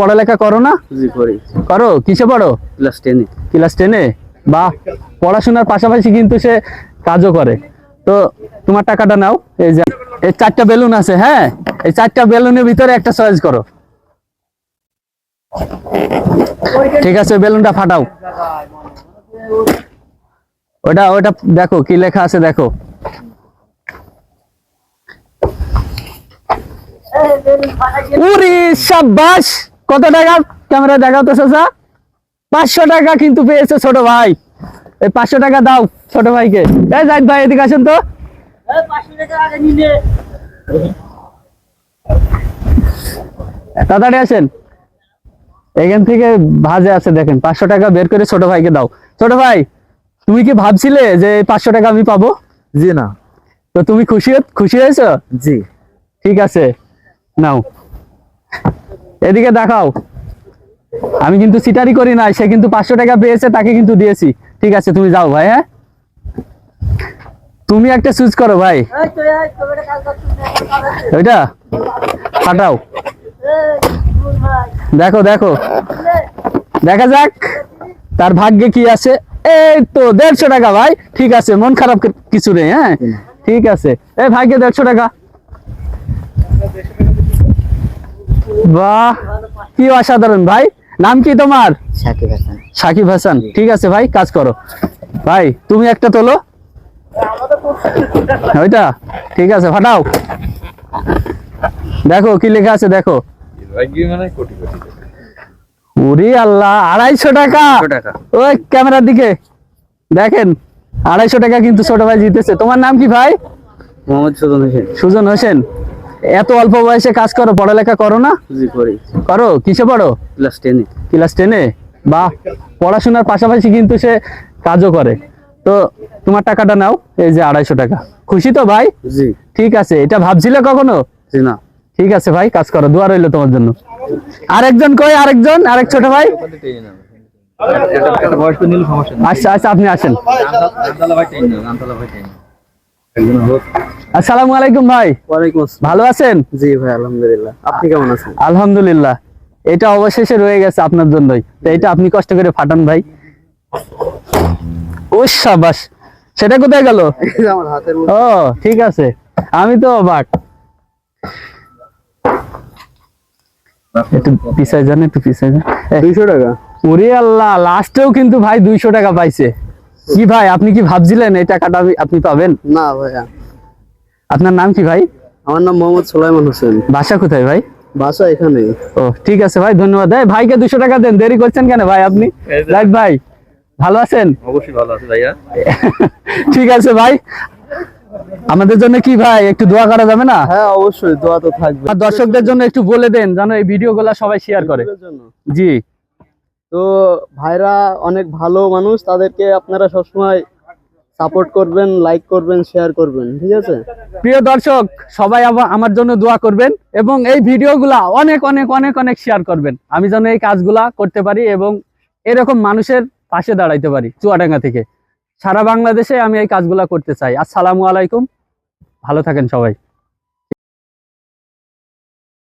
পড়ালেখা করো না? জি করি। করো, কিসে পড়ো? ক্লাস 10-এ। ক্লাস 10-এ? বাহ, পড়াশোনার পাশাপাশি কিন্তু সে কাজও করে। তো তোমার টাকাটা নাও। এই যে এই 4টা বেলুন আছে, হ্যাঁ, এই 4টা বেলুনের ভিতরে একটা চয়েস করো। ঠিক আছে, বেলুনটা ফাটাও। ওটা ওটা দেখো কি লেখা আছে, দেখো। উরি শাবাশ! কত টাকা? ক্যামেরা দেখাও তো চাচা। 500 টাকা কিন্তু পেয়েছে ছোট ভাই। এই 500 টাকা দাও ছোট ভাইকে। এই জাহিদ ভাই, এদিকে আসেন তো। তাড়াতাড়ি আসেন। এখান থেকে ভাজে আছে, দেখেন। 500 টাকা বের করে ছোট ভাইকে দাও। ছোট ভাই, তুমি কি ভাবছিলে যে এই 500 টাকা আমি পাবো? জি না। তো তুমি খুশি হয়েছো? জি। ঠিক আছে, নাও। এদিকে দেখাও। আমি কিন্তু সিটারি করি না, সে কিন্তু 500 টাকা পেয়েছে, তাকে কিন্তু দিয়েছি। ঠিক আছে, তুমি যাও ভাই। হ্যাঁ, তুমি একটা চুজ করো ভাই। ওইটা ফাটাও। দেখো দেখো, দেখা যাক তার ভাগ্যে কি আছে। এই তো 150 টাকা ভাই। ঠিক আছে, মন খারাপ কিছু নেই। হ্যাঁ, ঠিক আছে। এই ভাগ্যে 150 টাকা। বাহ, কি অসাধারণ ভাই। নাম কি তোমার? সাকিব হাসান। সাকিব হাসান। ঠিক আছে ভাই, কাজ করো। ভাই তুমি একটা তোলো। ওইটা ঠিক আছে, ফাটাও। দেখো কি লেখা আছে, দেখো। ওরে আল্লাহ, 250 টাকা। ওই ক্যামেরার দিকে দেখেন, 250 টাকা কিন্তু ছোট ভাই জিতেছে। তোমার নাম কি ভাই? মোহাম্মদ সুজন হোসেন। সুজন হোসেন। এত অল্প বয়সে কাজ করো, পড়ালেখা করো না? জি করি। করো, কিসে পড়ো? ক্লাস 10-এ। ক্লাস 10-এ? বাহ, পড়াশোনার পাশাপাশি কিন্তু সে কাজও করে। তো তোমার টাকাটা নাও। এই যে 250 টাকা। খুশি তো ভাই? জি। ঠিক আছে, এটা ভাবছিলে কখনো? জি না। ঠিক আছে ভাই, কাজ করো। দোয়া রইলো তোমার জন্য। আরেকজন কই? আরেক ছোট ভাই। আচ্ছা আচ্ছা, আপনি আসেন। আসসালামু আলাইকুম ভাই। ওয়ালাইকুম আসসালাম। ভালো আছেন? জি ভাই, আলহামদুলিল্লাহ। আপনি কেমন আছেন? আলহামদুলিল্লাহ। এটা অবশেষে রয়ে গেছে আপনার জন্যই। তো এটা আপনি কষ্ট করে ফাটান ভাই। ও শাবাশ! সেটা কোথায় গেল? আমার হাতের ও ঠিক আছে, আমি তো অবাক। একটু পিছায় যান, একটু পিছায় যান। 200 টাকা। ওরে আল্লাহ, লাস্টেও কিন্তু ভাই 200 টাকা পাইছে। কি ভাই, আপনি কি ভাবছিলেন এই টাকাটা আপনি পাবেন? না ভাইয়া। আপনার নাম কি ভাই? আমার নাম মোহাম্মদ সুলাইমান হোসেন। বাসা কোথায় ভাই? বাসা এখানে। ও ঠিক আছে ভাই, ধন্যবাদ। ভাইকে 200 টাকা দেন। দেরি করছেন কেন ভাই আপনি? রাইট ভাই, ভালো আছেন? অবশ্যই ভালো আছে ভাইয়া। ঠিক আছে ভাই, আমাদের জন্য কি ভাই একটু দোয়া করা যাবে না? হ্যাঁ অবশ্যই, দোয়া তো থাকবে। আর দর্শকদের জন্য একটু বলে দেন যেন এই ভিডিওগুলো সবাই শেয়ার করে। জি। তো ভাইরা অনেক ভালো মানুষ, তাদেরকে আপনারা সবসময় সাপোর্ট করবেন, লাইক করবেন, শেয়ার করবেন। ঠিক আছে? প্রিয় দর্শক, সবাই আমার জন্য দোয়া করবেন এবং এই ভিডিওগুলা অনেক অনেক অনেক অনেক শেয়ার করবেন। আমি যেন এই কাজগুলা করতে পারি এবং এরকম মানুষের পাশে দাঁড়াইতে পারি। চুয়াডাঙ্গা থেকে সারা বাংলাদেশে আমি এই কাজগুলা করতে চাই। আসসালামু আলাইকুম, ভালো থাকেন সবাই।